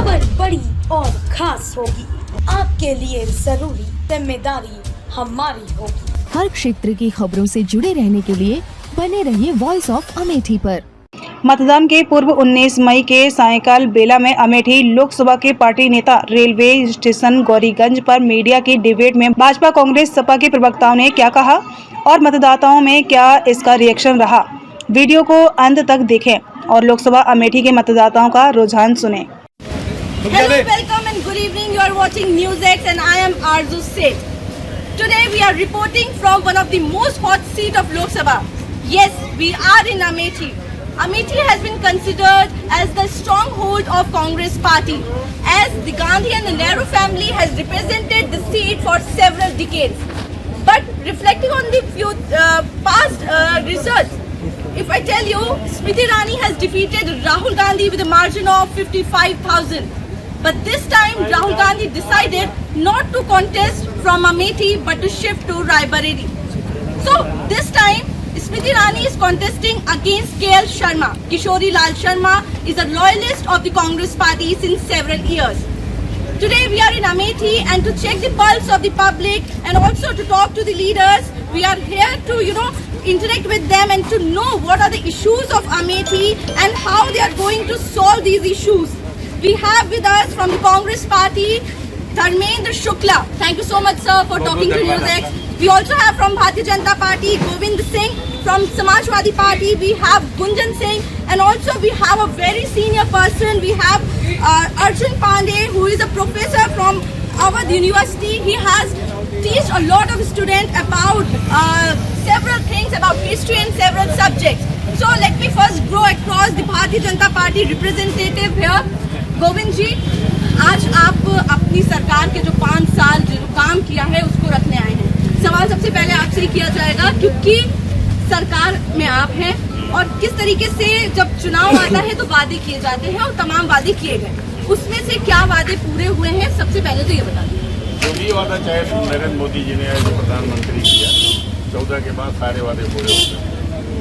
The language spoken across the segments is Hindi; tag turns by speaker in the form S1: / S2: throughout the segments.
S1: खबर बड़ी और खास होगी, आपके लिए जरूरी, जिम्मेदारी हमारी होगी।
S2: हर क्षेत्र की खबरों से जुड़े रहने के लिए बने रहिए वॉइस ऑफ अमेठी पर।
S3: मतदान के पूर्व 19 मई के सायंकाल बेला में अमेठी लोकसभा के पार्टी नेता रेलवे स्टेशन गौरीगंज पर मीडिया की डिबेट में भाजपा कांग्रेस सपा के प्रवक्ताओं ने क्या कहा और मतदाताओं में क्या इसका रिएक्शन रहा। वीडियो को अंत तक देखें और लोकसभा अमेठी के मतदाताओं का रुझान सुने।
S4: Hello, welcome and good evening. You are watching NewsX and I am Arzu Seth. Today we are reporting from one of the most hot seat of Lok Sabha. Yes, we are in Amethi. Amethi has been considered as the stronghold of Congress party, as the Gandhi and the Nehru family has represented the seat for several decades. But reflecting on the few past results, if I tell you, Smriti Irani has defeated Rahul Gandhi with a margin of 55,000. But this time, Rahul Gandhi decided not to contest from Amethi but to shift to Raebareli. So this time, Smriti Irani is contesting against KL Sharma. Kishori Lal Sharma is a loyalist of the Congress party since several years. Today we are in Amethi and to check the pulse of the public and also to talk to the leaders. We are here to, interact with them and to know what are the issues of Amethi and how they are going to solve these issues. We have with us from the Congress party, Dharmendra Shukla. Thank you so much, sir, for talking to NewsX. We also have from Bharatiya Janata Party, Govind Singh. From Samajwadi Party, we have Gunjan Singh. And also we have a very senior person. We have Arjun Pandey, who is a professor from our university. He has taught a lot of students about several things about history and several subjects. So let me first go across the Bharatiya Janata Party representative here. Govind जी, आज आप अपनी सरकार के जो 5 साल जो काम किया है उसको रखने आए हैं। सवाल सबसे पहले आपसे ही किया जाएगा क्योंकि सरकार में आप हैं और किस तरीके से जब चुनाव आता है तो वादे किए जाते हैं और तमाम वादे किए गए, उसमें से क्या वादे पूरे हुए हैं, सबसे पहले तो ये बता दीजिए।
S5: जो भी वादा चाहे नरेंद्र मोदी जी ने जो प्रधानमंत्री किया 14 के बाद सारे वादे पूरे हो गए।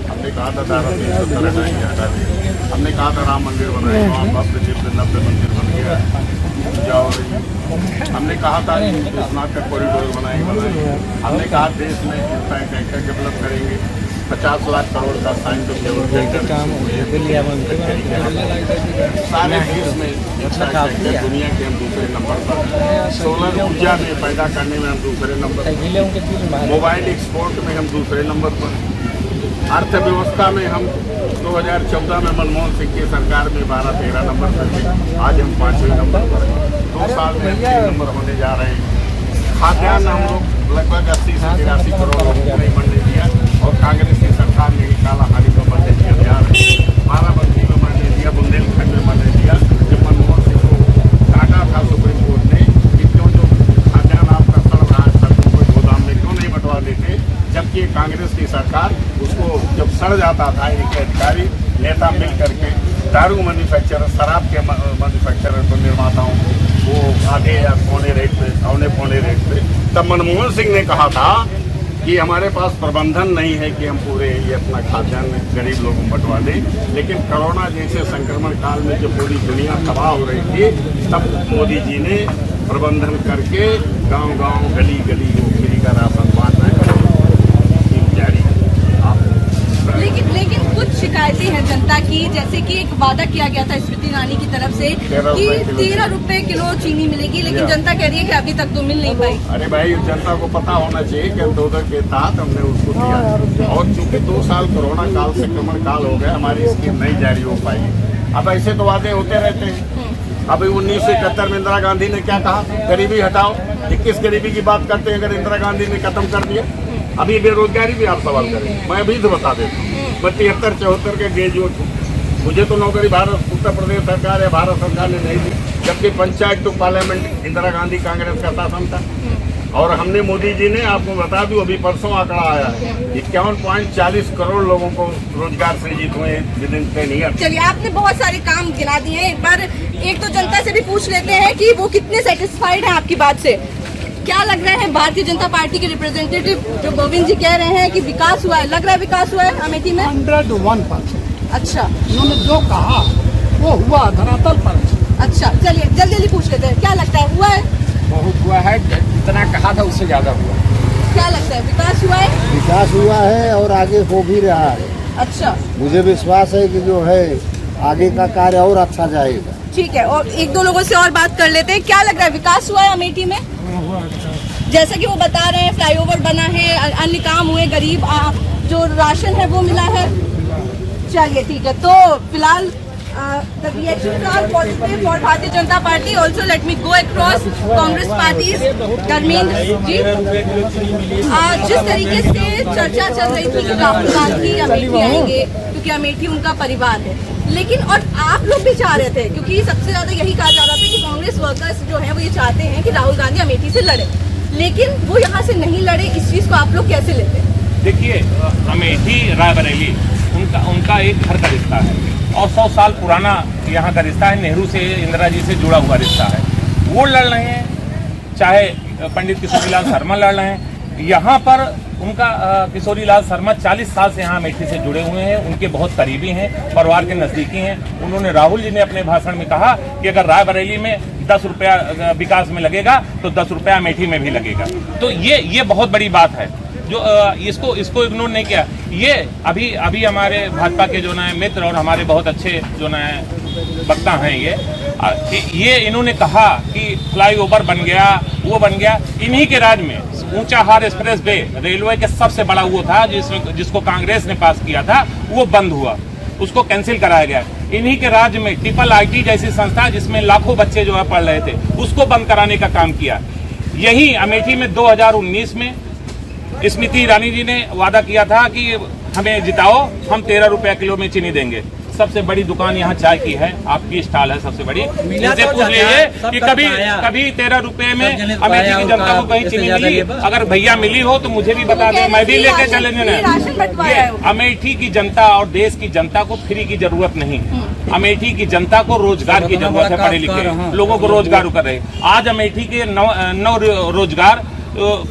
S5: हमने कहा था 370 हटाएंगे, हमने कहा था राम मंदिर बनाएंगे, वहाँ भव्य दिव्य 90 मंदिर बन गया पूजा हो रही है। हमने कहा था विश्वनाथ का कॉरिडोर बनाएंगे, हमने कहा देश में इंफ्रास्ट्रक्चर डेवलप करेंगे, 50 लाख करोड़ का साइन तो केवल सारे देश में इंफ्रास्ट्रक्चर दुनिया के हम दूसरे नंबर पर, सोलर ऊर्जा में पैदा करने में हम दूसरे नंबर पर, मोबाइल एक्सपोर्ट में हम दूसरे नंबर पर, अर्थव्यवस्था में हम 2014 में मनमोहन सिंह की सरकार में 12-13 नंबर पर थे, आज हम 5वें नंबर पर हैं। 2 साल में 6 नंबर होने जा रहे हैं। खाद्यान्न हम लोग लगभग 80 से 83 करोड़ लोगों को नहीं बनने दिया और कांग्रेस की सरकार ने कालाहारी में बनने दिया, बिहार बाराबंकी में बनने दिया, बुंदेलखंड में बनने दिया। जब मनमोहन सिंह को काटा था सुप्रीम कोर्ट ने कि क्यों जो खाद्यान्न आपका सड़ रहा है सड़कों को गोदाम में क्यों नहीं बंटवा देते, जबकि कांग्रेस की सरकार उसको जब सड़ जाता था एक अधिकारी नेता मिल करके दारू मैन्युफैक्चरर, शराब के मैन्युफैक्चरर को निर्माताओं वो आधे या पौने रेट पे तब मनमोहन सिंह ने कहा था कि हमारे पास प्रबंधन नहीं है कि हम पूरे ये अपना खाद्यान्न गरीब लोगों को बंटवा दें। लेकिन कोरोना जैसे संक्रमण काल में जब पूरी दुनिया तबाह हो रही थी तब मोदी जी ने प्रबंधन करके गांव-गांव गली-गली फ्री का राशन बांटना जारी।
S4: लेकिन कुछ शिकायतें हैं जनता की, जैसे कि एक वादा किया गया था स्मृति ईरानी की तरफ से कि 13 रुपए किलो चीनी मिलेगी, लेकिन जनता कह रही है कि अभी तक तो मिल नहीं पाई।
S5: अरे भाई, जनता को पता होना चाहिए कि अंत्योदय के तहत हमने उसको दिया और चूंकि 2 साल कोरोना काल संक्रमण काल हो गया, हमारी स्कीम नहीं जारी हो पाई। अब ऐसे तो वादे होते रहते हैं। अभी 1971 में इंदिरा गांधी ने क्या कहा, गरीबी हटाओ। 21 गरीबी की बात करते हैं, अगर इंदिरा गांधी ने खत्म कर दिया। अभी बेरोजगारी भी आप सवाल करें, मैं अभी तो बता देता हूँ। मैं 73-74 के ग्रेजुएट हूँ, मुझे तो नौकरी उत्तर प्रदेश सरकार या भारत सरकार ने नहीं दी, जबकि पंचायत तो पार्लियामेंट इंदिरा गांधी कांग्रेस का शासन था। और हमने मोदी जी ने, आपको बता दूं, अभी परसों आंकड़ा आया है 51.40 करोड़ लोगों को रोजगार सृजित हुए विद इन 10 ईयर।
S4: चलिए, आपने बहुत सारे काम गिना दिए हैं, एक बार एक तो जनता से भी पूछ लेते हैं कि वो कितने सेटिस्फाइड हैं आपकी बात से। क्या लग रहा है भारतीय जनता पार्टी के रिप्रेजेंटेटिव जो गोविंद जी कह रहे हैं कि विकास हुआ है, लग रहा है विकास हुआ है अमेठी में?
S6: 101%।
S4: अच्छा,
S6: उन्होंने जो कहा वो हुआ धरातल पर।
S4: अच्छा, चलिए जल्दी जल्दी पूछ लेते हैं, क्या लगता है हुआ है?
S6: बहुत हुआ है, जितना कहा था उससे ज्यादा हुआ।
S4: क्या लगता है विकास हुआ है?
S7: विकास हुआ है और आगे हो भी रहा है।
S4: अच्छा,
S7: मुझे विश्वास है कि जो है आगे का कार्य और अच्छा जाएगा।
S4: ठीक है, और एक दो लोगों से और बात कर लेते हैं। क्या लग रहा है विकास हुआ है अमेठी में? जैसा कि वो बता रहे हैं फ्लाईओवर बना है, अन्य काम हुए, गरीब जो राशन है वो मिला है। चलिए ठीक है, तो फिलहाल the reactions are positive for Bharatiya Janata Party. Also, let me go across Congress parties. Dharmendra ji, जिस तरीके से चर्चा चल रही थी कि राहुल गांधी अमेठी आएंगे क्योंकि अमेठी उनका परिवार है, लेकिन और आप लोग भी चाह रहे थे, क्योंकि सबसे ज्यादा यही कहा जा रहा था कि कांग्रेस वर्कर्स जो है वो ये चाहते हैं कि राहुल गांधी अमेठी से लड़े, लेकिन वो यहाँ से नहीं लड़े। इस चीज को आप लोग कैसे लेते हैं?
S8: देखिए, अमेठी रायबरेली उनका एक घर का रिश्ता है और 100 साल पुराना यहाँ का रिश्ता है। नेहरू से, इंदिरा जी से जुड़ा हुआ रिश्ता है। वो लड़ रहे हैं, चाहे पंडित किशोरीलाल शर्मा लड़ रहे हैं। यहाँ पर उनका किशोरीलाल शर्मा 40 साल से यहाँ अमेठी से जुड़े हुए हैं, उनके बहुत करीबी हैं, परिवार के नज़दीकी हैं। उन्होंने, राहुल जी ने अपने भाषण में कहा कि अगर रायबरेली में 10 रुपया विकास में लगेगा तो 10 रुपया अमेठी में भी लगेगा। तो ये बहुत बड़ी बात है जो इसको इग्नोर नहीं किया। ये अभी हमारे भाजपा के जो ना मित्र और हमारे बहुत अच्छे जो ना वक्ता हैं, ये इन्होंने कहा कि फ्लाईओवर बन गया, वो बन गया। इन्हीं के राज में ऊंचाहार एक्सप्रेस वे रेलवे के सबसे बड़ा वो था जिसको कांग्रेस ने पास किया था, वो बंद हुआ, उसको कैंसिल कराया गया। इन्हीं के राज्य में ट्रिपल आईटी जैसी संस्था जिसमें लाखों बच्चे जो है पढ़ रहे थे, उसको बंद कराने का काम किया। यही अमेठी में 2019 में स्मृति ईरानी जी ने वादा किया था कि हमें जिताओ, हम 13 रुपया किलो में चीनी देंगे। सबसे बड़ी दुकान यहाँ चाय की है, आपकी स्टॉल है सबसे बड़ी। इनसे पूछ लीजिए कि कभी 13 रुपए में अमेठी की जनता को कहीं चीनी मिली? अगर भैया मिली हो तो मुझे भी बता दें, मैं भी लेके चलेंगे ना। ये अमेठी की जनता और देश की जनता को फ्री की जरूरत नहीं, अमेठी की जनता को रोजगार की जरूरत है। पढ़े लिखे लोगों को रोजगार कर रहे। आज अमेठी के नौ रोजगार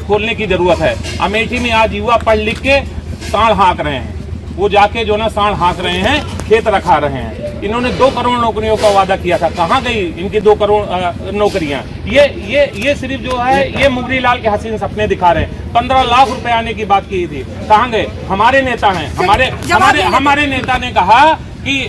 S8: खोलने की जरूरत है। अमेठी में आज युवा पढ़ लिख के सांड हाँक रहे हैं, वो जाके जो ना सांड हाँक रहे हैं, खेत रखा रहे हैं। इन्होंने 2 करोड़ नौकरियों का वादा किया था, कहाँ गई इनकी 2 करोड़ नौकरियां? ये सिर्फ जो है ये मुगरी लाल के हसीन सपने दिखा रहे हैं। 15 लाख रुपए आने की बात की थी, कहाँ गए? हमारे नेता हैं, हमारे नेता ने कहा कि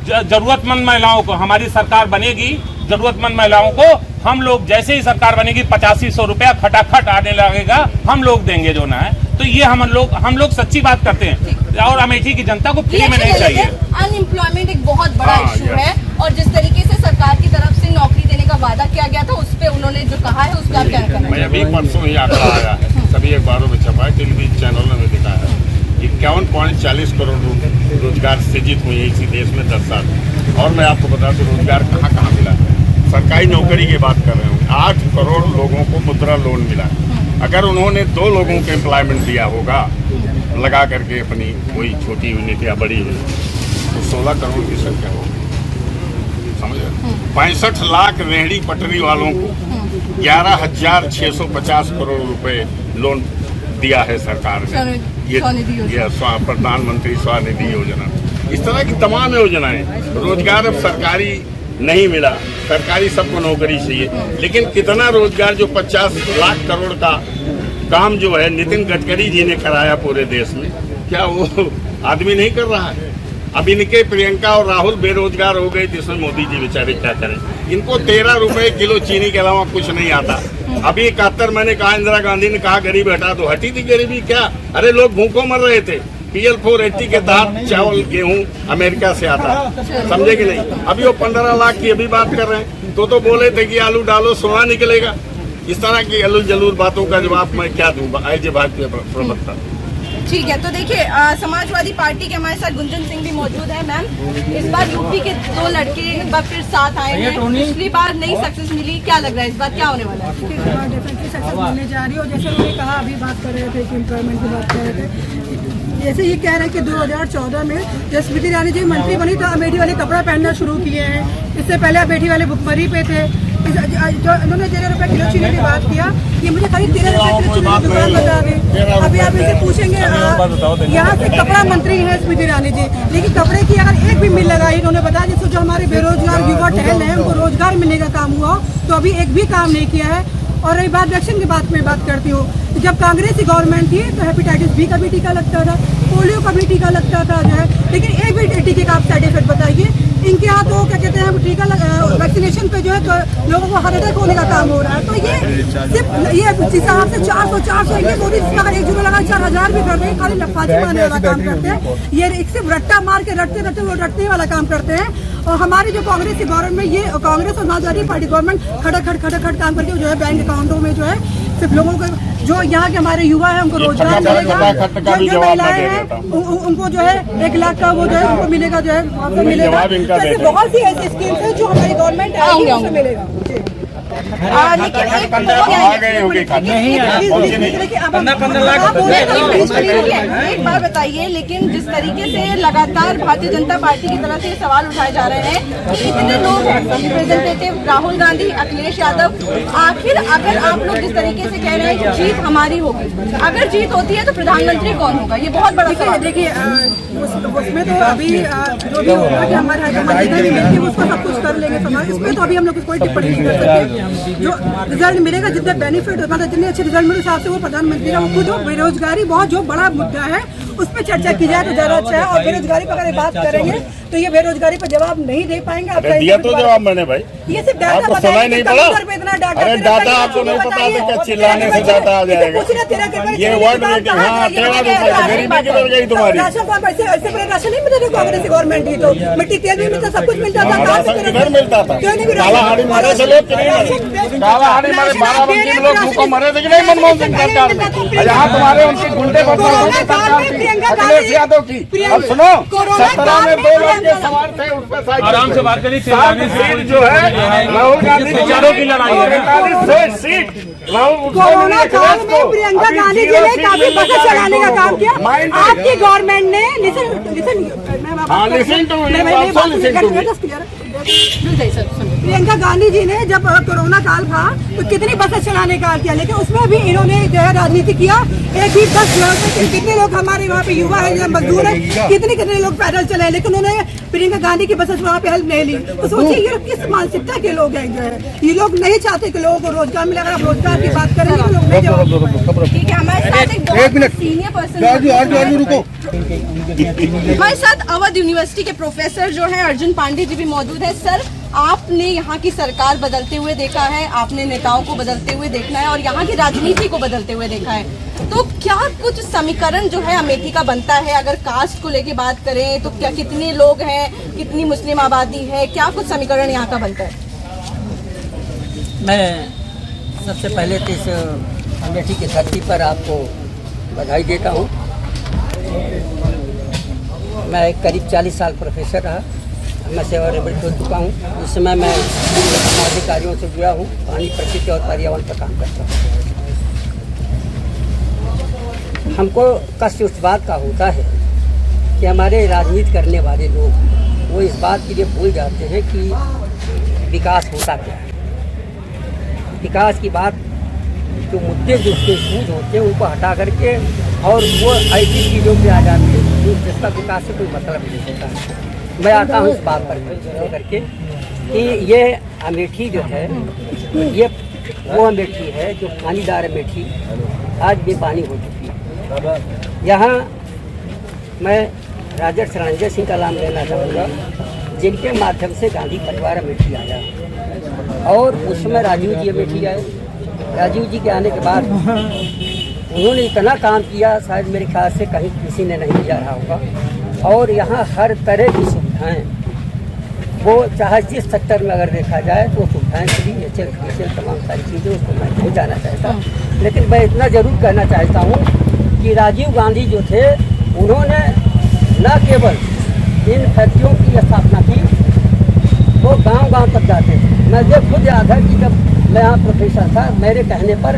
S8: जरूरतमंद महिलाओं को, हमारी सरकार बनेगी, जरूरतमंद महिलाओं को हम लोग, जैसे ही सरकार बनेगी 8500 रुपया खटाखट आने लगेगा, हम लोग देंगे जो ना है। तो ये हम लोग सच्ची बात करते हैं और अमेठी की जनता को फ्री में नहीं चाहिए।
S4: अनएम्प्लॉयमेंट एक बहुत बड़ा इशू है और जिस तरीके से सरकार की तरफ से नौकरी देने का वादा किया गया था, उस पे उन्होंने जो कहा है उसका क्या करना है?
S5: अभी परसों ही आंकड़ा आया है, सभी अखबारों में छपा है, टेलीविजन चैनलों में दिखा है। 51.40 करोड़ रोजगार सृजित हुए इसी देश में 10 साल। और मैं आपको बता दूं रोजगार कहाँ कहाँ मिला है। सरकारी नौकरी की बात कर रहे हूँ, 8 करोड़ लोगों को मुद्रा लोन मिला है। अगर उन्होंने 2 लोगों को एम्प्लॉयमेंट दिया होगा लगा करके अपनी कोई छोटी यूनिट या बड़ी यूनिट, तो 16 करोड़ की संख्या होगी, समझ रहे? 65 लाख रेहड़ी पटरी वालों को 11,650 करोड़ रुपए लोन दिया है सरकार ने। ये प्रधानमंत्री स्वनिधि योजना, इस तरह की तमाम योजनाएं। रोजगार अब सरकारी नहीं मिला, सरकारी सबको नौकरी चाहिए, लेकिन कितना रोजगार जो 50 लाख करोड़ का काम जो है नितिन गडकरी जी ने कराया पूरे देश में, क्या वो आदमी नहीं कर रहा है? अब इनके प्रियंका और राहुल बेरोजगार हो गए, जिसमें मोदी जी बेचारे क्या करें? इनको 13 रुपए किलो चीनी के अलावा कुछ नहीं आता। अभी 71 मैंने कहा, इंदिरा गांधी ने कहा गरीबी हटा दो, हटी थी गरीबी क्या? अरे लोग भूखों मर रहे थे। PL 480 के तहत चावल गेहूं अमेरिका से आता, समझे कि नहीं? अभी वो 15 लाख की अभी बात कर रहे हैं, तो बोले थे कि आलू डालो सोना निकलेगा। इस तरह की अलूल जलूल बातों का जवाब मैं क्या दूं एज ए भाजपा प्रवक्ता?
S4: ठीक है, तो देखिए समाजवादी पार्टी के हमारे साथ गुंजन सिंह भी मौजूद है। मैम, इस बार यूपी के 2 लड़के एक बार फिर साथ आए हैं, पिछली बार नई सक्सेस मिली, क्या लग रहा है इस बार क्या होने वाला है?
S9: डेफिनेटली सक्सेस मिलने जा रही है और जैसे उन्होंने कहा, अभी बात कर रहे थे कि एम्प्लॉयमेंट की बात कर रहे थे, जैसे ये कह रहे हैं कि 2014 में जब स्मृति ईरानी जी मंत्री बनी तो अमेठी वाले कपड़ा पहनना शुरू किए हैं, इस उससे पहले अमेठी वाले भुखमरी पे थे। जो उन्होंने 13 रुपए किलो चीनी की बात किया, ये मुझे करीब 13 रुपए किलो चीनी की दुकान बता गए। अभी आप इनसे पूछेंगे, यहाँ से कपड़ा मंत्री है स्मृति ईरानी जी, लेकिन कपड़े की अगर एक भी मिल लगाई, इन्होंने बताया जिसको जो हमारे बेरोजगार युवा टहल हैं उनको रोजगार मिलने का काम हुआ, तो अभी एक भी काम नहीं किया है। और रही बात वैक्सीन की बात में बात करती हूँ, जब कांग्रेस की गवर्नमेंट थी तो हेपेटाइटिस बी का भी टीका लगता था, पोलियो का भी टीका लगता था जो है, लेकिन एक भी टीके का आप साइड इफेक्ट बताइए। इनके यहाँ तो क्या कहते हैं टीका वैक्सीनेशन पे जो है तो लोगों को हार्ट अटैक होने का काम हो रहा है। तो ये सिर्फ ये जिस हिसाब से 400 ये मोदी जिसका 1 यूरो लगा 4000 भी कर रहे हैं, खाली लफाजी मारने वाला काम करते हैं। ये सिर्फ रट्टा मार के रटने वाला काम करते हैं। और हमारी जो कांग्रेस की गवर्नमेंट, ये कांग्रेस और समाजवादी पार्टी गवर्नमेंट खटाखट काम करके जो है बैंक अकाउंटों में जो है सिर्फ लोगों को, जो यहाँ के हमारे युवा है उनको रोजगार मिलेगा, जो महिलाएं हैं उनको जो है 1 लाख का वो जो है उनको मिलेगा, जो है मिलेगा। तो ऐसे बहुत सी ऐसी स्कीम्स है जो हमारी गवर्नमेंट आएगी उससे मिलेगा।
S4: एक बार बताइए, लेकिन जिस तरीके से लगातार भारतीय जनता पार्टी की तरफ से सवाल उठाए जा रहे हैं कि इतने लोग हैं, रिप्रेजेंटेटिव राहुल गांधी, अखिलेश यादव, आखिर अगर आप लोग जिस तरीके से कह रहे हैं कि जीत हमारी होगी, अगर जीत होती है तो प्रधानमंत्री कौन होगा? ये बहुत बड़ा सवाल।
S9: देखिए उसमें तो अभी जो भी होगा कि हमारे उसको सब कुछ कर लेंगे समाज, इसमें तो अभी हम लोग कोई टिप्पणी नहीं कर सकते। जो रिजल्ट मिलेगा, जितने बेनिफिट होगा, जितने अच्छे रिजल्ट मिले हिसाब से वो प्रधानमंत्री का, वो खुद बेरोजगारी बहुत जो बड़ा मुद्दा है उस पर चर्चा की जाए तो ज्यादा अच्छा है। और बेरोजगारी पर अगर बात करेंगे तो ये बेरोजगारी पर जवाब नहीं दे पाएंगे। आप
S5: दिया तो जवाब मैंने भाई,
S9: ये सिर्फ डाटा
S5: आपको सुना ही नहीं पड़ा। अरे डाटा आपको नहीं पता था कि चिल्लाने से डाटा आ जाएगा। ये वर्ड मीटिंग, हाँ 13 रुपए गरीबी किधर गई तुम्हारी?
S9: ऐसे पहले राशन नहीं मिलता था कांग्रेस की गवर्नमेंट ही, तो मिट्टी तेल भी मिलता, सब कुछ मिलता था।
S5: राशन किधर मिलता था? काला हाड़ी मारे से लोग नहीं, काला हाड़ी मारे 12 लोग भूखों मरे थे कि नहीं मनमोहन सिंह सरकार में? यहाँ तुम्हारे उनके गुंडे अखिलेश यादव की। अब सुनो, 17 में 2 लोग के सवाल थे, उस पर
S8: आराम से बात करिए।
S5: सीट जो है राहुल गांधी
S8: विचारों की लड़ाई है।
S5: 45 सीट
S9: कोरोना काल में प्रियंका गांधी जी ने काफी बसें चलाने का काम किया। आपकी गवर्नमेंट ने प्रियंका गांधी जी ने जब कोरोना काल था तो कितनी बसें चलाने का किया, लेकिन उसमें भी इन्होंने जो है राजनीति किया। एक ही बस कितने लोग हमारे वहाँ पे युवा है, मजदूर है, कितने लोग पैदल चले, लेकिन उन्होंने प्रियंका गांधी की बसें वहाँ पे हेल्प नहीं ली। तो सोचिए ये किस मानसिकता के लोग हैं जो है, ये लोग नहीं चाहते कि लोगों को रोजगार मिले। अगर आप रोजगार की बात करेंगे तो लोग नहीं जवाब।
S4: ठीक है, हमारे साथ एक मिनट सीनियर पर्सन
S7: रुको,
S4: हमारे साथ अवध यूनिवर्सिटी के प्रोफेसर जो है अर्जुन पांडे जी भी मौजूद है। सर, आपने यहाँ की सरकार बदलते हुए देखा है, आपने नेताओं को बदलते हुए देखना है और यहाँ की राजनीति को बदलते हुए देखा है, तो क्या कुछ समीकरण जो है अमेठी का बनता है? अगर कास्ट को लेके बात करें तो क्या, कितने लोग हैं, कितनी मुस्लिम आबादी है, क्या कुछ समीकरण यहाँ का बनता है?
S10: मैं सबसे पहले तो इस अमेठी की धरती पर आपको बधाई देता हूँ। मैं करीब 40 साल प्रोफेसर रहा, मैं सेवानिवृत्त हो चुका हूँ। इस समय मैं अधिकारियों से जुड़ा हूँ, पानी, प्रकृति और पर्यावरण पर काम करता हूँ। हमको कष्ट उस बात का होता है कि हमारे राजनीति करने वाले लोग वो इस बात के लिए भूल जाते हैं कि विकास होता क्या है। विकास की बात, जो मुद्दे जो उसके सूझ होते हैं उनको हटा करके और वो ऐसी चीज़ों पे आ जाते हैं जिसका विकास से कोई मतलब नहीं होता है। मैं आता हूँ इस बात पर करके कि ये अमेठी जो है, ये वो अमेठी है जो पानीदार अमेठी आज भी पानी हो चुकी है। यहाँ मैं राजा रणजीत सिंह का नाम लेना चाहूँगा, जिनके माध्यम से गांधी परिवार अमेठी आया और उसमें राजीव जी अमेठी आए। राजीव जी के आने के बाद उन्होंने इतना काम किया, शायद मेरे ख्याल से कहीं किसी ने नहीं किया रहा होगा। और यहाँ हर तरह की सुविधाएं, वो चाहे जिस सेक्टर में अगर देखा जाए तो सुविधाएं सभी एचएल तमाम सारी चीज़ें, उसको मैं नहीं जाना चाहता, लेकिन मैं इतना ज़रूर कहना चाहता हूँ कि राजीव गांधी जो थे उन्होंने न केवल इन फैक्ट्रियों की स्थापना की, वो गांव-गांव तक जाते थे। मैं जब खुद याद है कि जब मैं यहाँ प्रोफेसर था, मेरे कहने पर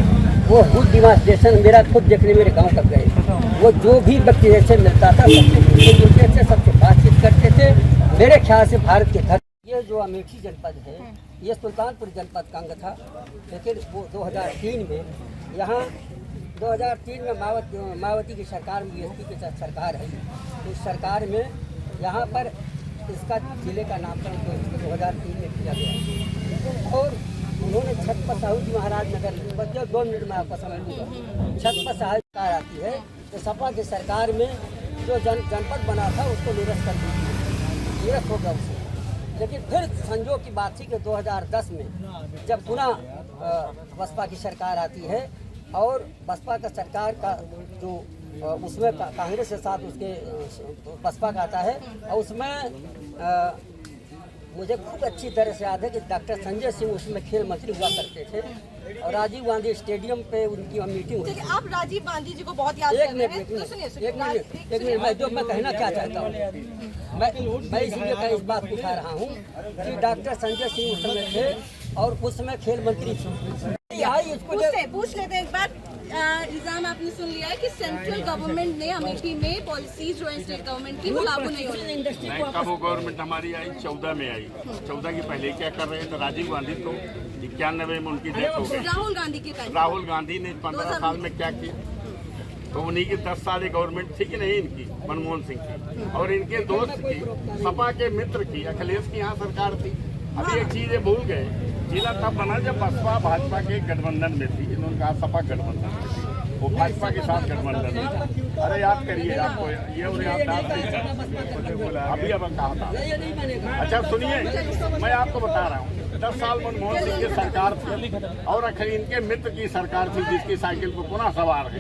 S10: वो खुद डिमांस्ट्रेशन मेरा खुद देखने मेरे गांव तक गए। वो जो भी व्यक्ति जैसे मिलता था सबसे मिलते जुलते थे, सबसे बातचीत करते थे। मेरे ख्याल से भारत के धरती हमारे जो अमेठी जनपद है ये सुल्तानपुर जनपद का अंग था, लेकिन वो 2003 में यहाँ 2003 में मायावती की सरकार में बीएसपी की सरकार है। उस सरकार में यहाँ पर इसका जिले का नामकरण 2003 में किया गया और उन्होंने छत्रपति साहू जी महाराज नगर बच्चों 2 मिनट में आपका समय दूंगा। छत्रपति साहू सरकार आती है तो सपा की सरकार में जो जनपद बना था उसको निरस्त कर दीजिए, निरस्त हो गया उसे। लेकिन फिर संजोग की बात थी कि 2010 में जब पुनः बसपा की सरकार आती है और बसपा का सरकार का जो उसमें कांग्रेस के साथ उसके बसपा का आता है और उसमें मुझे खूब अच्छी तरह से याद है कि डॉक्टर संजय सिंह उसमें खेल मंत्री हुआ करते थे और राजीव गांधी स्टेडियम पे उनकी मीटिंग हुई।
S4: आप राजीव गांधी जी को बहुत याद
S10: एक मिनट मैं कहना क्या चाहता हूँ, मैं इसलिए इस बात को उठा रहा हूँ कि डॉक्टर संजय सिंह उस समय थे और उस समय खेल मंत्री थे।
S4: पूछ लेते हैं एक बार। इल्जाम आपने सुन लिया है कि सेंट्रल गवर्नमेंट ने अमेठी में पॉलिसीज जो है स्टेट गवर्नमेंट की वो लागू नहीं हो रही।
S5: कब वो गवर्नमेंट हमारी आई 14 में आई, 14 की पहले क्या कर रहे थे? राजीव गांधी तो 91 में उनकी डेथ हो गई।
S4: राहुल गांधी की
S5: राहुल गांधी ने 15 साल में क्या किया? तो उन्हीं की 10 साल गवर्नमेंट थी कि नहीं इनकी, मनमोहन सिंह की, और इनके दोस्त की, सपा के मित्र की, अखिलेश की यहाँ सरकार थी। अभी एक चीज भूल गए, जिला तब बना जब बसपा भाजपा के गठबंधन में थी। इन्होंने कहा सपा गठबंधन में थी, वो भाजपा के साथ गठबंधन में। अरे याद करिए, आपको ये और याद अभी अब कहा था। अच्छा सुनिए, मैं आपको बता रहा हूँ 10 साल मनमोहन सिंह की सरकार थी और आखिर इनके मित्र की सरकार थी जिसकी साइकिल पर पुनः सवार है।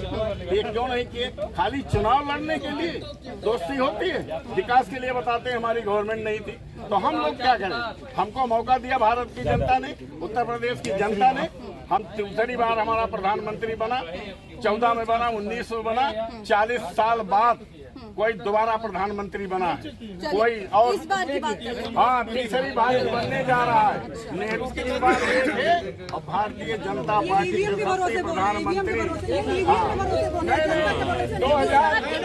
S5: ये क्यों नहीं किए? खाली चुनाव लड़ने के लिए दोस्ती होती है, विकास के लिए बताते हैं हमारी गवर्नमेंट नहीं थी। तो हम लोग क्या करें? हमको मौका दिया भारत की जनता ने, उत्तर प्रदेश की जनता ने। हम दूसरी बार हमारा प्रधानमंत्री बना, 14 में बना, 19 में बना, 40 साल बाद कोई दोबारा प्रधानमंत्री बना है, कोई और
S4: इस बार की बात करें।
S5: हाँ, तीसरी बार बनने जा रहा है। नेहरू की बात थे और भारतीय जनता पार्टी के सबसे प्रधानमंत्री
S8: 2000 कर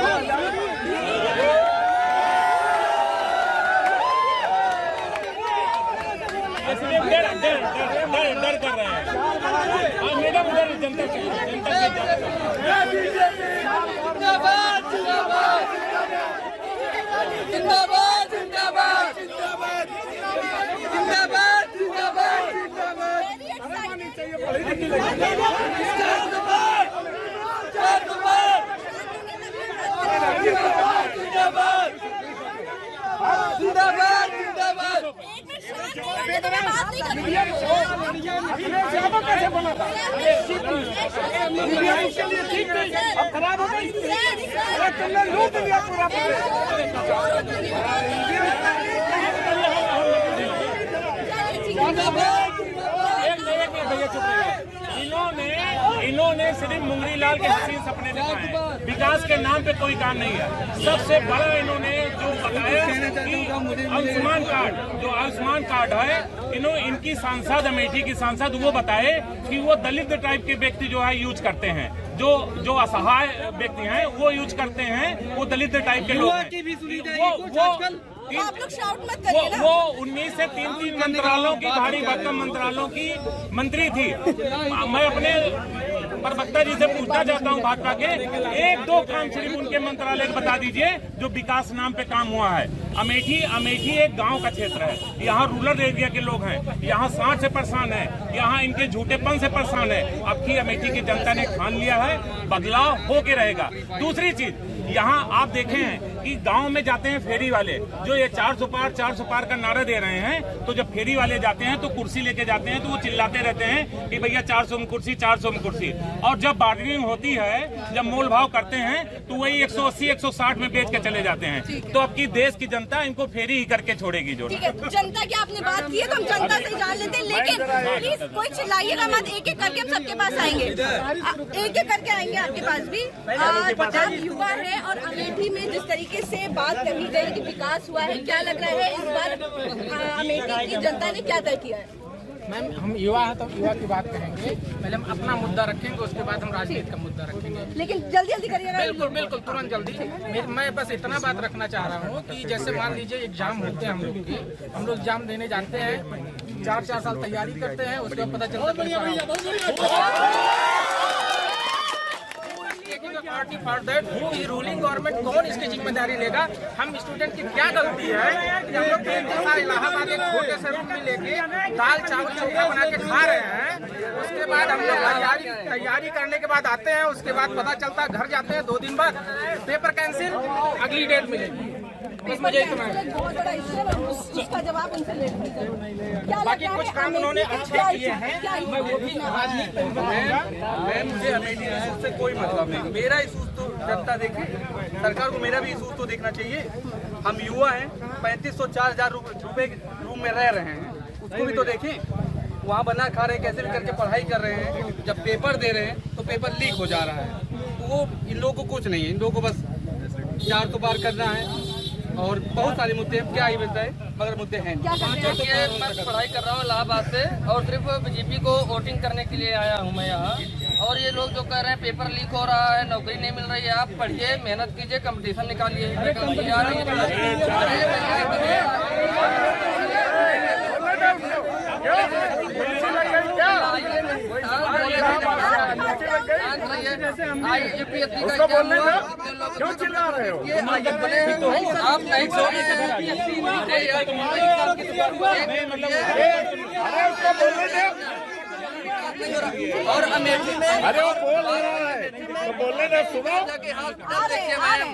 S8: रहे हैं मैडम, उधर जनता
S4: जिंदाबाद जिंदाबाद जिंदाबाद जिंदाबाद
S5: अब खराब हो गई, तुमने लूट लिया पूरा।
S8: इन्होंने सिर्फ मुंगरी लाल के हसीन सपने दिखाए हैं, विकास के नाम पे कोई काम नहीं है। सबसे बड़ा इन्होंने जो बताया कि आयुष्मान कार्ड, जो आयुष्मान कार्ड है, इनकी सांसद अमेठी की सांसद वो बताए कि वो दलित टाइप के व्यक्ति जो है यूज करते हैं, जो असहाय व्यक्ति हैं वो यूज करते हैं, वो दलित टाइप के लोग हैं।
S4: आप लोग शाउट मत करिए ना।
S8: वो 19 से 3 मंत्रालयों की, भारी भरकम मंत्रालयों की मंत्री थी। मैं अपने प्रवक्ता जी से पूछना चाहता हूं भाजपा के, 1-2 काम सिर्फ उनके मंत्रालय को बता दीजिए जो विकास नाम पे काम हुआ है। अमेठी एक गांव का क्षेत्र है, यहाँ रूरल एरिया के लोग हैं, यहाँ 60 से परेशान है, यहाँ इनके झूठेपन से परेशान है। अब की अमेठी की जनता ने ठान लिया है, बदलाव होके रहेगा। दूसरी चीज, यहाँ आप देखे हैं कि गांव में जाते हैं फेरी वाले, जो ये 400 पार का नारा दे रहे हैं, तो जब फेरी वाले जाते हैं तो कुर्सी लेके जाते हैं तो वो चिल्लाते रहते हैं कि भैया 400 में कुर्सी, 400 में कुर्सी। और जब बार्गेनिंग होती है, जब मोल भाव करते हैं, तो वही 180, 160 में बेच के चले जाते हैं। तो अब की देश की जनता इनको फेरी ही करके छोड़ेगी। जो
S4: जनता की आपने बात की है तो हम जनता से जान लेते हैं, लेकिन प्लीज कोई चिल्लाइएगा मत, एक एक करके हम सबके पास आएंगे, एक एक करके आएंगे आपके पास भी। आप युवा है और अमेठी में जिस तरीके से बात कही गई कि विकास हुआ है, क्या लग रहा है इस बार अमेठी की जनता ने क्या तय किया है?
S11: मैम हम युवा हैं तो युवा की बात करेंगे, पहले हम अपना मुद्दा रखेंगे, उसके बाद हम राजनीति का मुद्दा रखेंगे।
S4: लेकिन जल्दी जल्दी करिएगा।
S11: बिल्कुल बिल्कुल तुरंत जल्दी। मैं बस इतना बात रखना चाह रहा हूँ कि जैसे मान लीजिए एग्जाम होते हैं हम लोग के, हम लोग एग्जाम देने जाते हैं, 4 साल तैयारी करते हैं, उसके बाद पता चलता है party for that ruling government कौन इसकी जिम्मेदारी लेगा। हम स्टूडेंट की क्या गलती है कि हम लोग 3 साल इलाहाबाद एक छोटे से रूम में लेके दाल चावल चोखा बना के खा रहे हैं, उसके बाद हम लोग तैयारी करने के बाद आते हैं, उसके बाद पता चलता है घर जाते हैं 2 दिन बाद पेपर कैंसिल, अगली डेट मिलेगी। बस मुझे इतना है।
S4: बहुत बड़ा इश्यू है, उसका जवाब उनसे लेना।
S11: बाकी कुछ काम उन्होंने अच्छे किए हैं, मैं वो भी राजनीति में बताऊंगा।
S6: मुझे अमेठी से कोई मतलब नहीं, मेरा इशूज तो जनता देखे, सरकार को मेरा भी इशूज तो देखना चाहिए। हम युवा हैं, 3500-4000 रुपए रूम में रह रहे हैं, उसको भी तो देखें। वहाँ बना खा रहे, कैसे भी करके पढ़ाई कर रहे हैं, जब पेपर दे रहे हैं तो पेपर लीक हो जा रहा है। तो वो इन लोगों को कुछ नहीं है, इन लोगों को बस 4 तो पार करना है और बहुत सारे मुद्दे क्या ही मिलता है, मगर मुद्दे हैं।
S10: मैं पढ़ाई कर रहा हूँ इलाहाबाद से और सिर्फ बीजेपी को वोटिंग करने के लिए आया हूँ मैं यहाँ। और ये लोग जो कह रहे हैं पेपर लीक हो रहा है, नौकरी नहीं मिल रही है, आप पढ़िए, मेहनत कीजिए, कंपटीशन निकालिए।
S5: क्यों चिल्ला रहे हो?
S10: आप नहीं और अमेठी में
S5: अरे वो बोल रहा है तो बोलने दे, सुनो।
S10: देखिए मैम,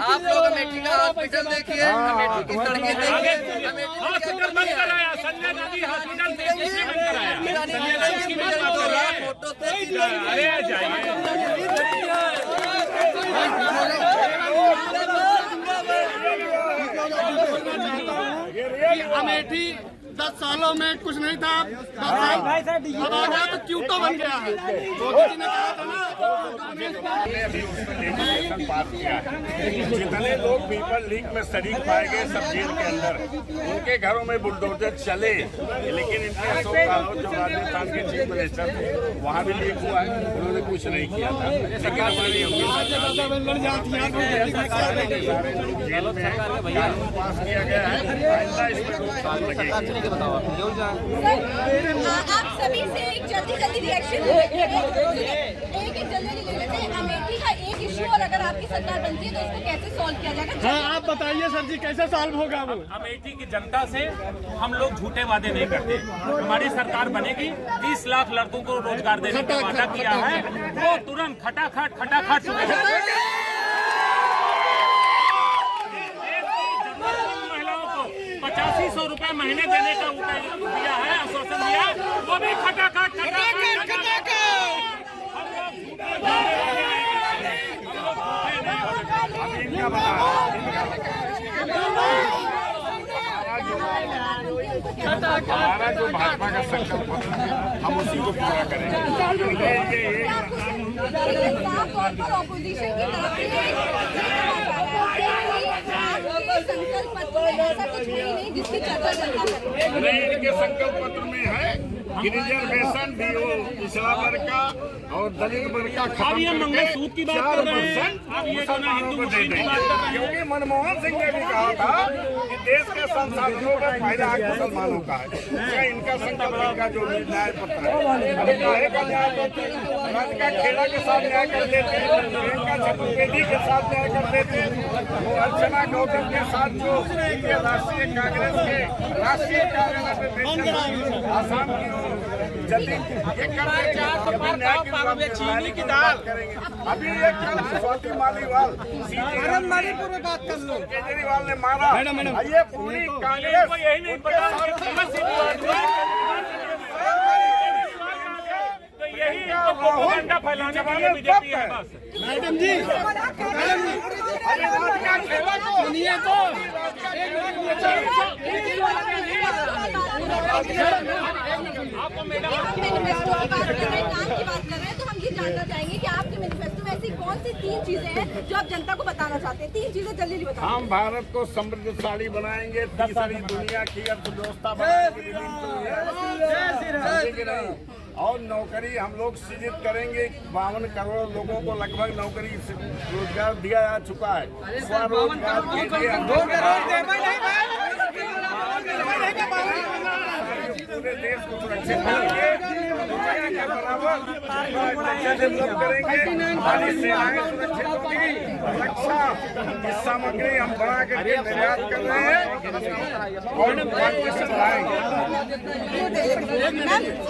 S10: आप लोग अमेठी का हॉस्पिटल देखिए, अमेठी की सड़कें देखिए,
S8: हॉस्पिटल बंद कराया, संजय गांधी हॉस्पिटल
S10: फोटो से
S8: अरे जाइए।
S11: अमेठी 10 सालों में कुछ नहीं था, 10 साल अब आ गया तो क्यूटो बन गया है। मोदी जी ने कहा था ना,
S5: हमने अभी उसमें लेजिस्लेशन पास किया है। जितने लोग पेपर लीक में शरीक पाए गए सब जेल के अंदर, उनके घरों में बुलडोजर चले, लेकिन इनके अशोक गहलोत जो राजस्थान के चीफ मिनिस्टर थे वहाँ भी लीक हुआ है, उन्होंने कुछ नहीं किया था। लेकिन हमारी जेल में कानून पास किया गया है, आइंदा इसमें 2 साल लगेंगे।
S4: आप सभी से एक जल्दी रिएक्शन अमेठी का एक इशू, और अगर आपकी सरकार बनती है तो इसको कैसे सॉल्व किया जाएगा?
S11: हाँ आप बताइए सर जी, कैसे सॉल्व होगा वो?
S8: अमेठी की जनता से हम लोग झूठे वादे नहीं करते। हमारी सरकार बनेगी, 30 लाख लड़कों को रोजगार देने का वादा किया है, वो तुरंत खटाखट महिलाओं को 8500 रुपए महीने देने का दिया है, आश्वासन दिया, वो भी खटाखट।
S5: हमारा जो भाजपा का संकल्प है हम उसी को पूरा करेंगे।
S4: साफ तौर पर ऑपोजिशन की तरफ से संकल्प पत्र में ऐसा कुछ नहीं जिसकी चर्चा जनता करे।
S5: नहीं, इनके संकल्प पत्र में है कि रिजर्वेशन भी हो, पिछड़ा वर्ग का और दलित वर्ग का खत्म करके 4% मुसलमानों को दे देंगे। क्योंकि मनमोहन सिंह ने भी कहा था कि देश के संसाधनों का फायदा मुसलमानों का है। क्या इनका संकल्प का जो न्याय पत्र है, अरे काहे का न्याय पत्र राधिका खेड़ा के साथ न्याय कर देते, प्रियंका चतुर्वेदी के साथ न्याय कर देते, वो अर्चना गौतम के साथ जो राष्ट्रीय कांग्रेस के राष्ट्रीय कार्यालय आसाम की
S11: चीनी की दाल
S5: अभी एक स्वाति मालीवाल
S11: मणिपुर में बात कर लो,
S5: केजरीवाल ने मारा, ये पूरी कांग्रेस
S8: यही नहीं पता यही प्रोपेगेंडा फैलाने के लिए बीजेपी है बस।
S11: मैडम जी सुनिए तो
S4: मैनिफेस्टो की बात कर रहे हैं, तो हम ये जानना चाहेंगे कि आपके मैनिफेस्टो ऐसी कौन सी 3 चीजें हैं जो आप जनता को बताना चाहते हैं? 3 चीजें जल्दी बताओ।
S5: हम भारत को समृद्धशाली बनाएंगे, तीसरी दुनिया की अर्थव्यवस्था बनाएंगे, नहीं, और नौकरी हम लोग सृजित करेंगे। 52 करोड़ लोगों को लगभग नौकरी रोजगार दिया जा चुका है। स्वरोजगार के लिए पूरे देश को सुरक्षित करेंगे, डेवलप करेंगे, हमारी सेनाएं सुरक्षित होंगी, रक्षा की सामग्री हम बढ़ा करके निर्यात कर रहे हैं और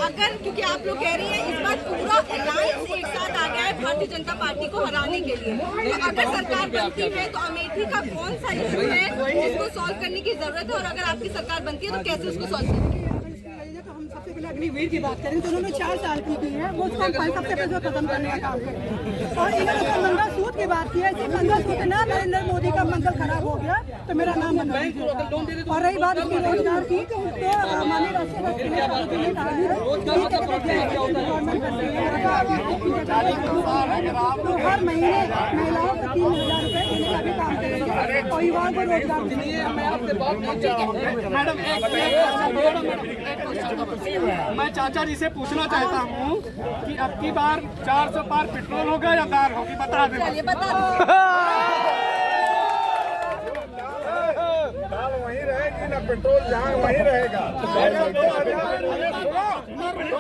S4: अगर क्योंकि आप लोग कह रही हैं इस बार पूरा अलायंस एक साथ आ गया है भारतीय जनता पार्टी को हराने के लिए, तो अगर सरकार बनती है तो अमेठी का कौन सा इशू है जिसको सॉल्व करने की जरूरत है, और अगर आपकी सरकार बनती है तो कैसे उसको सॉल्व करेंगे?
S9: तो हम सबसे पहले अग्निवीर की बात करें तो उन्होंने 4 साल की है, वो उसको हम सबसे पहले खत्म करने का काम करें। और इन्होंने जो मंगलसूत्र की बात की है, इसी मंगलसूत्र ना नरेंद्र मोदी का मंगल खराब हो गया तो मेरा नाम बना दीजिएगा। और रही बात इसकी रोजगार की, तो माननीय राष्ट्रीय अध्यक्ष ने कहा है तो हर महीने महिलाओं को 3,000 रुपए देने का भी काम करेगा और युवाओं को रोजगार देंगे।
S11: मैं चाचा जी से पूछना चाहता हूँ कि अब की बार 400 पार पेट्रोल होगा या दाल होगी, बता दें।
S4: चलिए बता
S5: दाल वहीं रहेगी ना, पेट्रोल जहाँ वहीं रहेगा।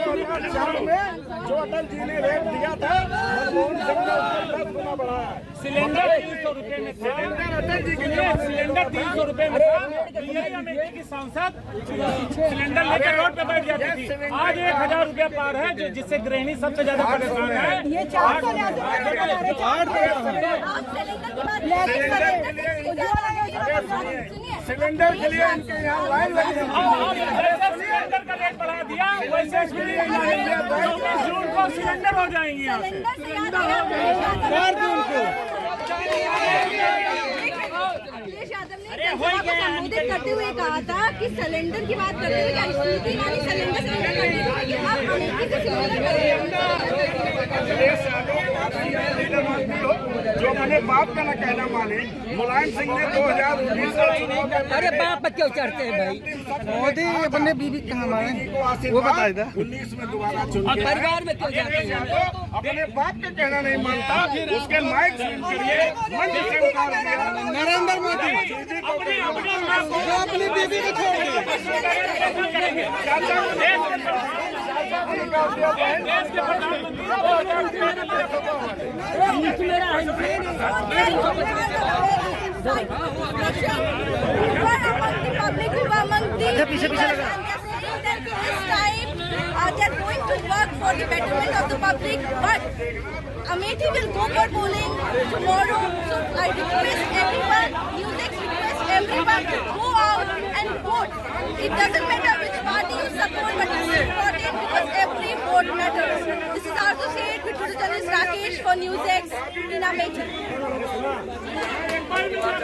S5: 2004 में जो अटल जी ने रेट दिया था, मनमोहन सिंह ने उसको 10 गुना बढ़ाया।
S11: सिलेंडर 300 रुपए में,
S5: सिलेंडर अटल जी के
S11: सिलेंडर 300 रुपए में था। अमेठी की सांसद सिलेंडर लेकर रोड पे बैठ जाती थी, आज 1000 रुपया पार है, जो जिससे गृहिणी सबसे ज्यादा परेशान है।
S9: ये 400
S5: सिलेंडर के लिए इनके यहाँ लाइन लगी है।
S11: सिलेंडर का रेट बढ़ा दिया, वैसे जून को सिलेंडर हो जाएंगे यहाँ से।
S4: अखिलेश यादव ने जनसभा को संबोधित करते हुए कहा था कि सिलेंडर की बात करते हुए स्मृति ईरानी सिलेंडर करती थी कि आप अमेठी से सिलेंडर
S5: अखिलेश यादव जो अपने बाप का न कहना माने, मुलायम सिंह ने 2019
S10: अरे बाप पे क्यों चढ़ते हैं भाई?
S11: मोदी अपने बीबी कहाँ माने
S5: वो बताया था। 19 में दोबारा चुन के
S10: परिवार में क्यों जाते हैं?
S5: अपने बाप का कहना नहीं मानता, उसके माइक सुन करिए मंच से उतार दिया।
S11: नरेंद्र मोदी अपनी बीबी को छोड़ दिया।
S4: They're going to work for the betterment of the public, but Amethi will go for polling tomorrow. So I request everyone, Newsx request everyone to go out and vote. It doesn't matter which party you support, but it's important because every vote matters. This is Arzu Seth with journalist Rakesh for Newsx in Amethi.